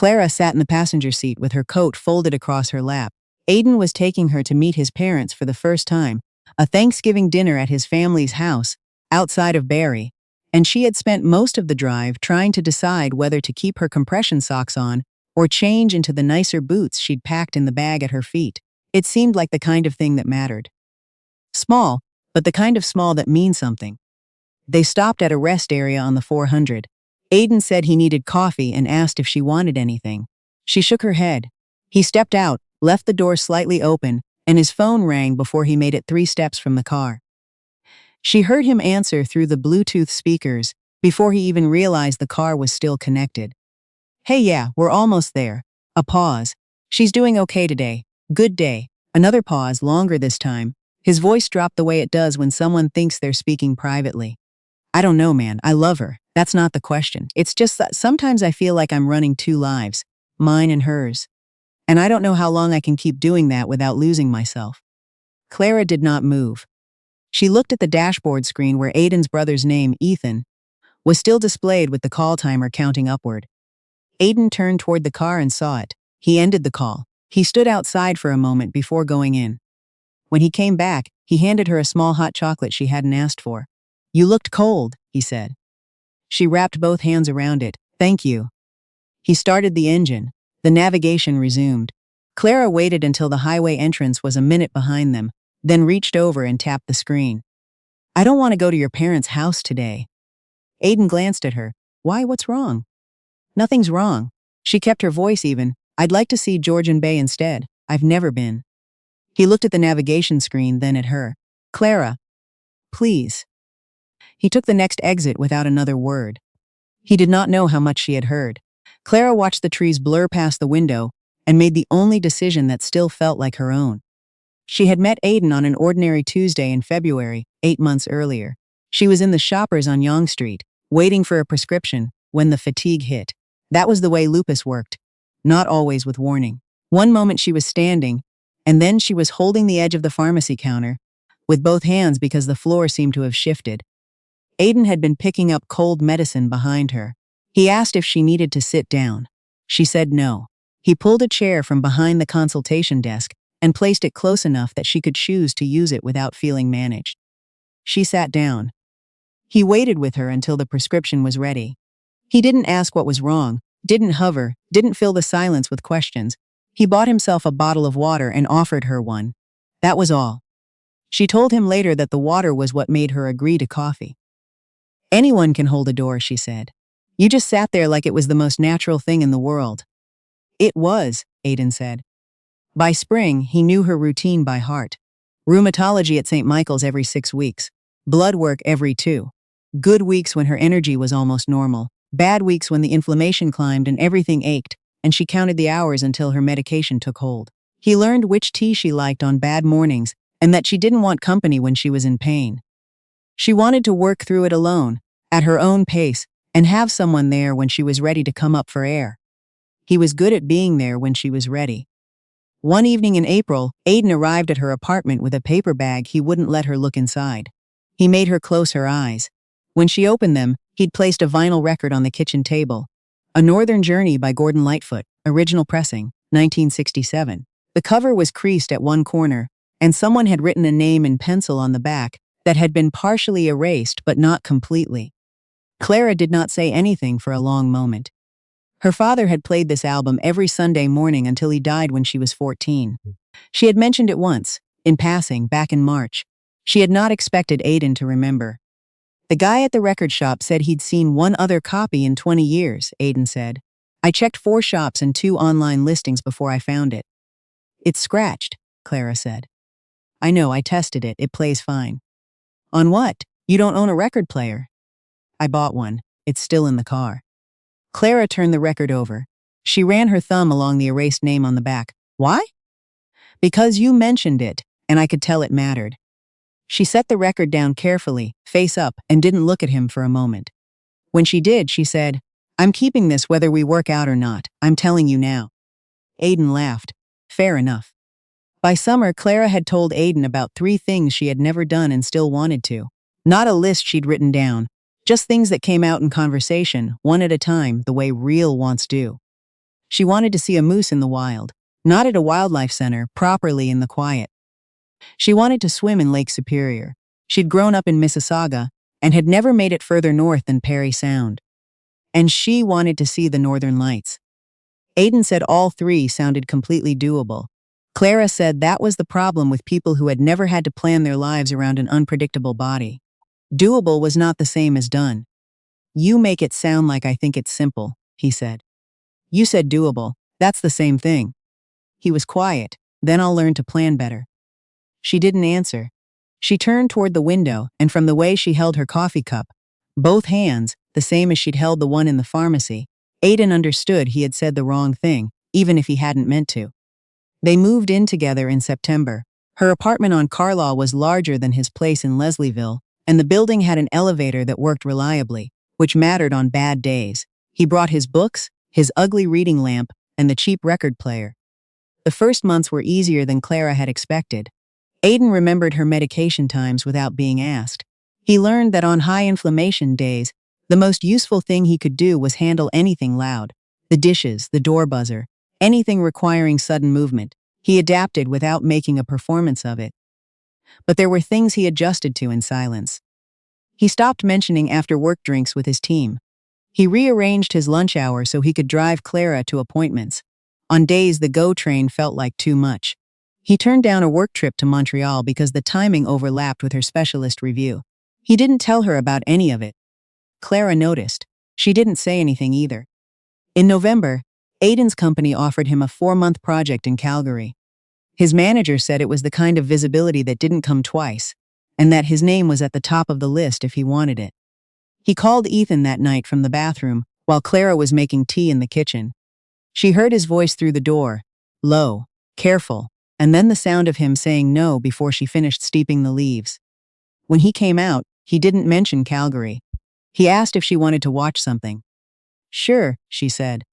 Clara sat in the passenger seat with her coat folded across her lap. Aiden was taking her to meet his parents for the first time, a Thanksgiving dinner at his family's house, outside of Barrie, and she had spent most of the drive trying to decide whether to keep her compression socks on or change into the nicer boots she'd packed in the bag at her feet. It seemed like the kind of thing that mattered. Small, but the kind of small that means something. They stopped at a rest area on the 400. Aiden said he needed coffee and asked if she wanted anything. She shook her head. He stepped out, left the door slightly open, and his phone rang before he made it 3 steps from the car. She heard him answer through the Bluetooth speakers before he even realized the car was still connected. "Hey, yeah, we're almost there." A pause. "She's doing okay today. Good day." Another pause, longer this time. His voice dropped the way it does when someone thinks they're speaking privately. "I don't know, man. I love her. That's not the question. It's just that sometimes I feel like I'm running 2 lives, mine and hers. And I don't know how long I can keep doing that without losing myself." Clara did not move. She looked at the dashboard screen where Aiden's brother's name, Ethan, was still displayed with the call timer counting upward. Aiden turned toward the car and saw it. He ended the call. He stood outside for a moment before going in. When he came back, he handed her a small hot chocolate she hadn't asked for. "You looked cold," he said. She wrapped both hands around it. "Thank you." He started the engine. The navigation resumed. Clara waited until the highway entrance was a minute behind them, then reached over and tapped the screen. "I don't want to go to your parents' house today." Aiden glanced at her. "Why, what's wrong?" "Nothing's wrong." She kept her voice even. "I'd like to see Georgian Bay instead. I've never been." He looked at the navigation screen, then at her. "Clara, please." He took the next exit without another word. He did not know how much she had heard. Clara watched the trees blur past the window and made the only decision that still felt like her own. She had met Aiden on an ordinary Tuesday in February, 8 months earlier. She was in the Shoppers on Yonge Street, waiting for a prescription, when the fatigue hit. That was the way Lupus worked, not always with warning. One moment she was standing, and then she was holding the edge of the pharmacy counter, with both hands because the floor seemed to have shifted. Aiden had been picking up cold medicine behind her. He asked if she needed to sit down. She said no. He pulled a chair from behind the consultation desk and placed it close enough that she could choose to use it without feeling managed. She sat down. He waited with her until the prescription was ready. He didn't ask what was wrong, didn't hover, didn't fill the silence with questions. He bought himself a bottle of water and offered her one. That was all. She told him later that the water was what made her agree to coffee. "Anyone can hold a door," she said. "You just sat there like it was the most natural thing in the world." "It was," Aiden said. By spring, he knew her routine by heart. Rheumatology at St. Michael's every 6 weeks. Blood work every 2. Good weeks when her energy was almost normal. Bad weeks when the inflammation climbed and everything ached, and she counted the hours until her medication took hold. He learned which tea she liked on bad mornings and that she didn't want company when she was in pain. She wanted to work through it alone, at her own pace, and have someone there when she was ready to come up for air. He was good at being there when she was ready. One evening in April, Aiden arrived at her apartment with a paper bag he wouldn't let her look inside. He made her close her eyes. When she opened them, he'd placed a vinyl record on the kitchen table. A Northern Journey by Gordon Lightfoot, original pressing, 1967. The cover was creased at one corner, and someone had written a name in pencil on the back that had been partially erased but not completely. Clara did not say anything for a long moment. Her father had played this album every Sunday morning until he died when she was 14. She had mentioned it once, in passing, back in March. She had not expected Aiden to remember. "The guy at the record shop said he'd seen one other copy in 20 years, Aiden said. "I checked 4 shops and 2 online listings before I found it." "It's scratched," Clara said. "I know, I tested it. It plays fine." "On what? You don't own a record player." "I bought one. It's still in the car." Clara turned the record over. She ran her thumb along the erased name on the back. "Why?" "Because you mentioned it, and I could tell it mattered." She set the record down carefully, face up, and didn't look at him for a moment. When she did, she said, "I'm keeping this whether we work out or not. I'm telling you now." Aiden laughed. Fair enough. By summer, Clara had told Aiden about 3 things she had never done and still wanted to. Not a list she'd written down, just things that came out in conversation, one at a time, the way real wants do. She wanted to see a moose in the wild, not at a wildlife center, properly in the quiet. She wanted to swim in Lake Superior. She'd grown up in Mississauga and had never made it further north than Perry Sound. And she wanted to see the Northern Lights. Aiden said all three sounded completely doable. Clara said that was the problem with people who had never had to plan their lives around an unpredictable body. Doable was not the same as done. You make it sound like I think it's simple, he said. You said doable. That's the same thing. He was quiet. Then I'll learn to plan better. She didn't answer. She turned toward the window, and from the way she held her coffee cup, both hands, the same as she'd held the one in the pharmacy, Aiden understood he had said the wrong thing, even if he hadn't meant to. They moved in together in September. Her apartment on Carlaw was larger than his place in Leslieville, and the building had an elevator that worked reliably, which mattered on bad days. He brought his books, his ugly reading lamp, and the cheap record player. The first months were easier than Clara had expected. Aiden remembered her medication times without being asked. He learned that on high inflammation days, the most useful thing he could do was handle anything loud. The dishes, the door buzzer, anything requiring sudden movement. He adapted without making a performance of it. But there were things he adjusted to in silence. He stopped mentioning after-work drinks with his team. He rearranged his lunch hour so he could drive Clara to appointments. On days the GO train felt like too much. He turned down a work trip to Montreal because the timing overlapped with her specialist review. He didn't tell her about any of it. Clara noticed. She didn't say anything either. In November, Aiden's company offered him a 4-month project in Calgary. His manager said it was the kind of visibility that didn't come twice, and that his name was at the top of the list if he wanted it. He called Ethan that night from the bathroom while Clara was making tea in the kitchen. She heard his voice through the door, low, careful, and then the sound of him saying no before she finished steeping the leaves. When he came out, he didn't mention Calgary. He asked if she wanted to watch something. Sure, she said.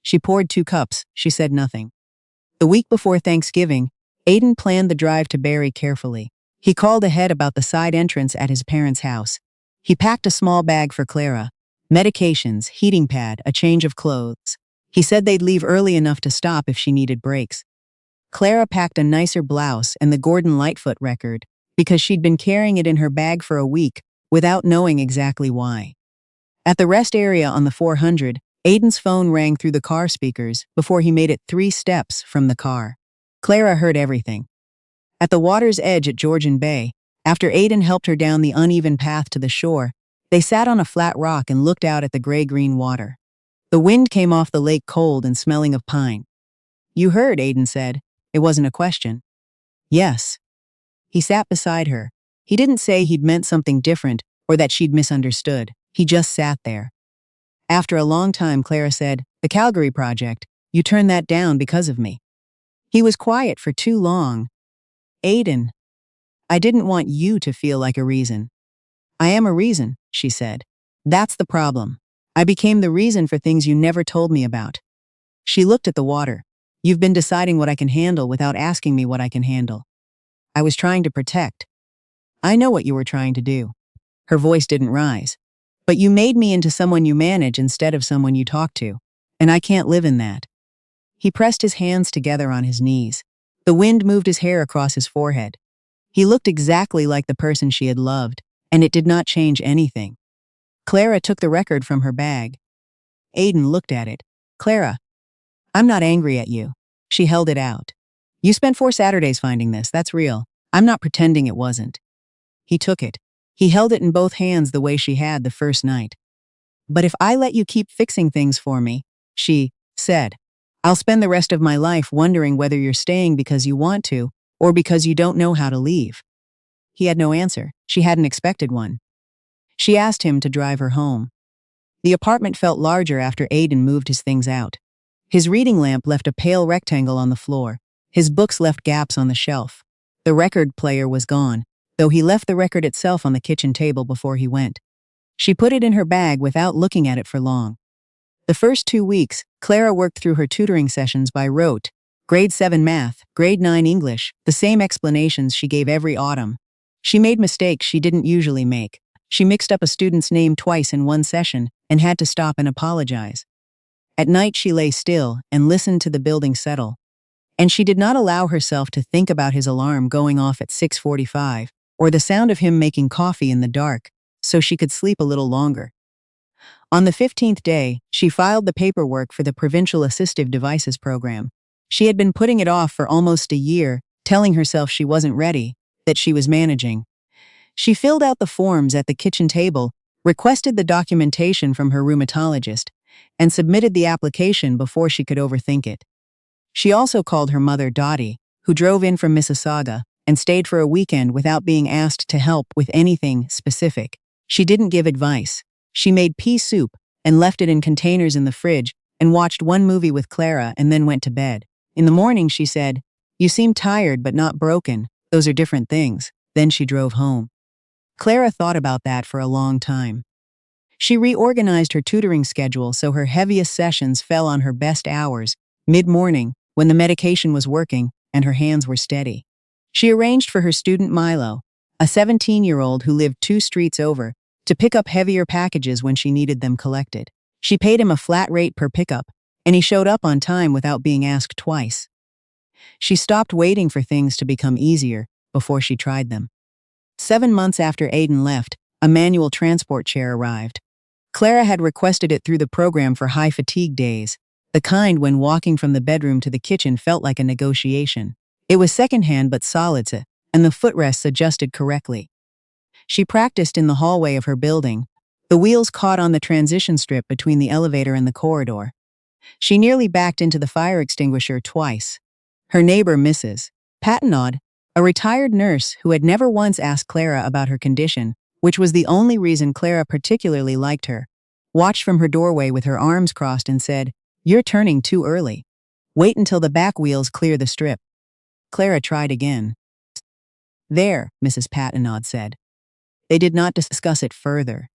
She poured 2 cups. She said nothing. The week before Thanksgiving, Aiden planned the drive to Barrie carefully. He called ahead about the side entrance at his parents' house. He packed a small bag for Clara, medications, heating pad, a change of clothes. He said they'd leave early enough to stop if she needed breaks. Clara packed a nicer blouse and the Gordon Lightfoot record, because she'd been carrying it in her bag for a week, without knowing exactly why. At the rest area on the 400, Aiden's phone rang through the car speakers before he made it 3 steps from the car. Clara heard everything. At the water's edge at Georgian Bay, after Aiden helped her down the uneven path to the shore, they sat on a flat rock and looked out at the gray-green water. The wind came off the lake cold and smelling of pine. You heard, Aiden said. It wasn't a question. Yes. He sat beside her. He didn't say he'd meant something different or that she'd misunderstood. He just sat there. After a long time, Clara said, the Calgary project, you turned that down because of me. He was quiet for too long. Aiden, I didn't want you to feel like a reason. I am a reason, she said. That's the problem. I became the reason for things you never told me about. She looked at the water. You've been deciding what I can handle without asking me what I can handle. I was trying to protect. I know what you were trying to do. Her voice didn't rise. But you made me into someone you manage instead of someone you talk to. And I can't live in that. He pressed his hands together on his knees. The wind moved his hair across his forehead. He looked exactly like the person she had loved, and it did not change anything. Clara took the record from her bag. Aiden looked at it. Clara, I'm not angry at you. She held it out. You spent 4 Saturdays finding this, that's real. I'm not pretending it wasn't. He took it. He held it in both hands the way she had the first night. But if I let you keep fixing things for me, she said, I'll spend the rest of my life wondering whether you're staying because you want to, or because you don't know how to leave. He had no answer. She hadn't expected one. She asked him to drive her home. The apartment felt larger after Aiden moved his things out. His reading lamp left a pale rectangle on the floor. His books left gaps on the shelf. The record player was gone, though he left the record itself on the kitchen table before he went. She put it in her bag without looking at it for long. The first 2 weeks, Clara worked through her tutoring sessions by rote. Grade 7 math, grade 9 English, the same explanations she gave every autumn. She made mistakes she didn't usually make. She mixed up a student's name twice in one session and had to stop and apologize. At night she lay still and listened to the building settle. And she did not allow herself to think about his alarm going off at 6:45 or the sound of him making coffee in the dark, so she could sleep a little longer. On the 15th day, she filed the paperwork for the Provincial Assistive Devices Program. She had been putting it off for almost a year, telling herself she wasn't ready, that she was managing. She filled out the forms at the kitchen table, requested the documentation from her rheumatologist, and submitted the application before she could overthink it. She also called her mother, Dottie, who drove in from Mississauga and stayed for a weekend without being asked to help with anything specific. She didn't give advice. She made pea soup and left it in containers in the fridge and watched one movie with Clara and then went to bed. In the morning, she said, "You seem tired but not broken. Those are different things." Then she drove home. Clara thought about that for a long time. She reorganized her tutoring schedule so her heaviest sessions fell on her best hours, mid-morning, when the medication was working and her hands were steady. She arranged for her student Milo, a 17-year-old who lived 2 streets over, to pick up heavier packages when she needed them collected. She paid him a flat rate per pickup, and he showed up on time without being asked twice. She stopped waiting for things to become easier before she tried them. 7 months after Aiden left, a manual transport chair arrived. Clara had requested it through the program for high fatigue days, the kind when walking from the bedroom to the kitchen felt like a negotiation. It was secondhand but solid, and the footrests adjusted correctly. She practiced in the hallway of her building. The wheels caught on the transition strip between the elevator and the corridor. She nearly backed into the fire extinguisher twice. Her neighbor, Mrs. Pattinaud, a retired nurse who had never once asked Clara about her condition, which was the only reason Clara particularly liked her, watched from her doorway with her arms crossed and said, "You're turning too early. Wait until the back wheels clear the strip." Clara tried again. "There," Mrs. Pattinaud said. They did not discuss it further.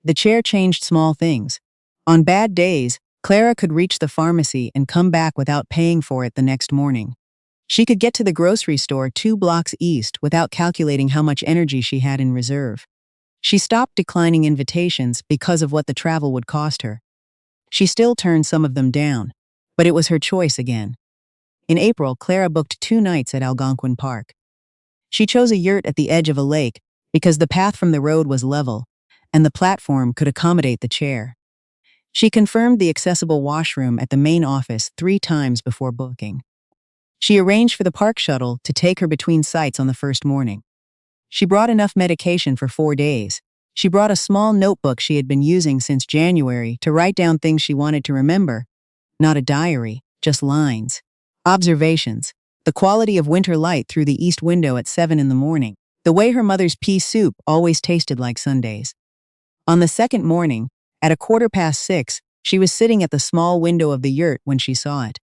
The chair changed small things. On bad days, Clara could reach the pharmacy and come back without paying for it the next morning. She could get to the grocery store 2 blocks east without calculating how much energy she had in reserve. She stopped declining invitations because of what the travel would cost her. She still turned some of them down, but it was her choice again. In April, Clara booked 2 nights at Algonquin Park. She chose a yurt at the edge of a lake because the path from the road was level, and the platform could accommodate the chair. She confirmed the accessible washroom at the main office 3 times before booking. She arranged for the park shuttle to take her between sites on the first morning. She brought enough medication for 4 days. She brought a small notebook she had been using since January to write down things she wanted to remember. Not a diary, just lines. Observations. The quality of winter light through the east window at 7 in the morning. The way her mother's pea soup always tasted like Sundays. On the second morning, at 6:15, she was sitting at the small window of the yurt when she saw it.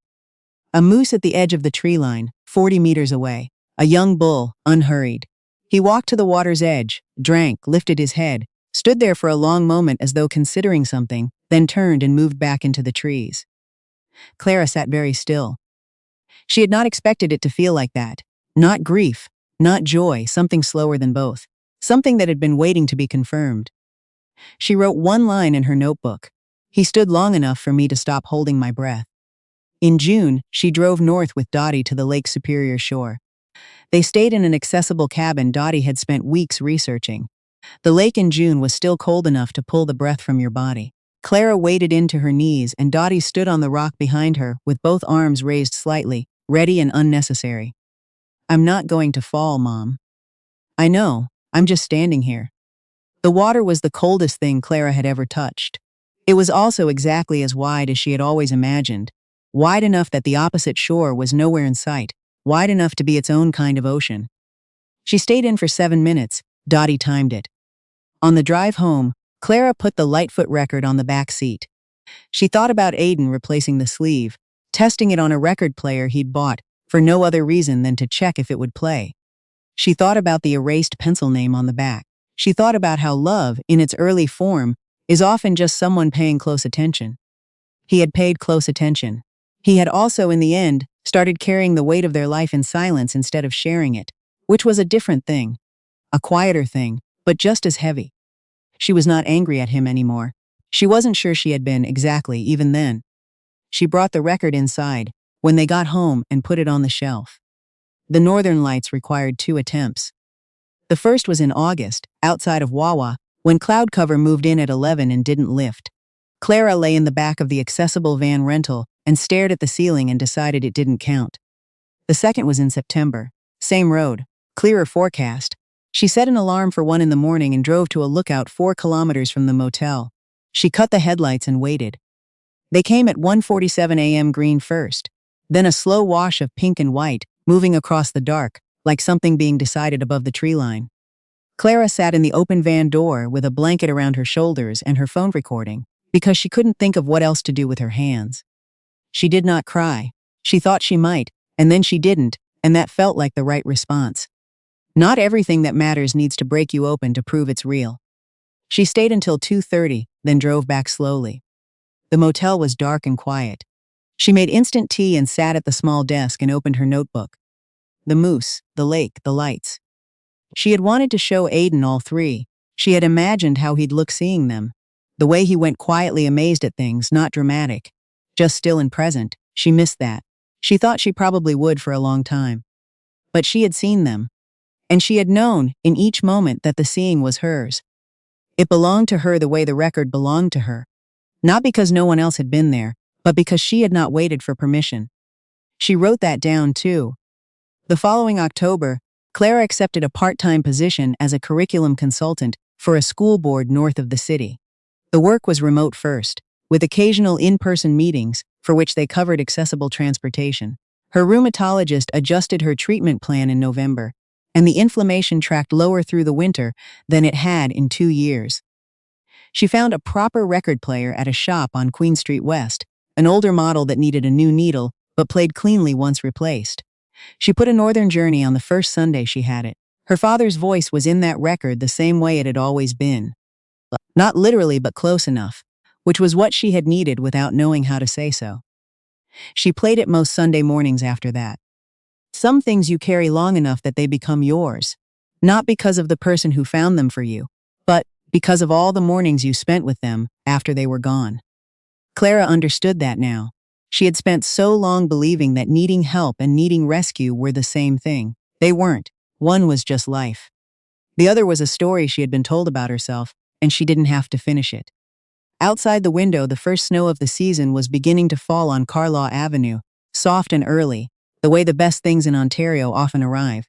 A moose at the edge of the tree line, 40 meters away. A young bull, unhurried. He walked to the water's edge, drank, lifted his head, stood there for a long moment as though considering something, then turned and moved back into the trees. Clara sat very still. She had not expected it to feel like that. Not grief, not joy, something slower than both. Something that had been waiting to be confirmed. She wrote one line in her notebook. "He stood long enough for me to stop holding my breath." In June, she drove north with Dottie to the Lake Superior shore. They stayed in an accessible cabin Dottie had spent weeks researching. The lake in June was still cold enough to pull the breath from your body. Clara waded into her knees and Dottie stood on the rock behind her with both arms raised slightly, ready and unnecessary. "I'm not going to fall, Mom." "I know, I'm just standing here." The water was the coldest thing Clara had ever touched. It was also exactly as wide as she had always imagined. Wide enough that the opposite shore was nowhere in sight, wide enough to be its own kind of ocean. She stayed in for 7 minutes. Dottie timed it. On the drive home, Clara put the Lightfoot record on the back seat. She thought about Aiden replacing the sleeve, testing it on a record player he'd bought, for no other reason than to check if it would play. She thought about the erased pencil name on the back. She thought about how love, in its early form, is often just someone paying close attention. He had paid close attention. He had also, in the end, started carrying the weight of their life in silence instead of sharing it, which was a different thing. A quieter thing, but just as heavy. She was not angry at him anymore. She wasn't sure she had been, exactly, even then. She brought the record inside when they got home and put it on the shelf. The Northern Lights required 2 attempts. The first was in August, outside of Wawa, when cloud cover moved in at 11 and didn't lift. Clara lay in the back of the accessible van rental and stared at the ceiling and decided it didn't count. The second was in September. Same road, clearer forecast. She set an alarm for 1 in the morning and drove to a lookout 4 kilometers from the motel. She cut the headlights and waited. They came at 1:47 a.m. green first, then a slow wash of pink and white, moving across the dark, like something being decided above the tree line. Clara sat in the open van door with a blanket around her shoulders and her phone recording, because she couldn't think of what else to do with her hands. She did not cry. She thought she might, and then she didn't, and that felt like the right response. Not everything that matters needs to break you open to prove it's real. She stayed until 2:30, then drove back slowly. The motel was dark and quiet. She made instant tea and sat at the small desk and opened her notebook. The moose, the lake, the lights. She had wanted to show Aiden all 3. She had imagined how he'd look seeing them. The way he went quietly amazed at things, not dramatic. Just still and present. She missed that. She thought she probably would for a long time. But she had seen them. And she had known, in each moment, that the seeing was hers. It belonged to her the way the record belonged to her. Not because no one else had been there, but because she had not waited for permission. She wrote that down, too. The following October, Clara accepted a part-time position as a curriculum consultant for a school board north of the city. The work was remote first, with occasional in-person meetings, for which they covered accessible transportation. Her rheumatologist adjusted her treatment plan in November, and the inflammation tracked lower through the winter than it had in 2 years. She found a proper record player at a shop on Queen Street West, an older model that needed a new needle, but played cleanly once replaced. She put a Northern Journey on the first Sunday she had it. Her father's voice was in that record the same way it had always been. Not literally, but close enough, which was what she had needed without knowing how to say so. She played it most Sunday mornings after that. Some things you carry long enough that they become yours, not because of the person who found them for you, but because of all the mornings you spent with them after they were gone. Clara understood that now. She had spent so long believing that needing help and needing rescue were the same thing. They weren't. One was just life. The other was a story she had been told about herself, and she didn't have to finish it. Outside the window, the first snow of the season was beginning to fall on Carlaw Avenue, soft and early, the way the best things in Ontario often arrive.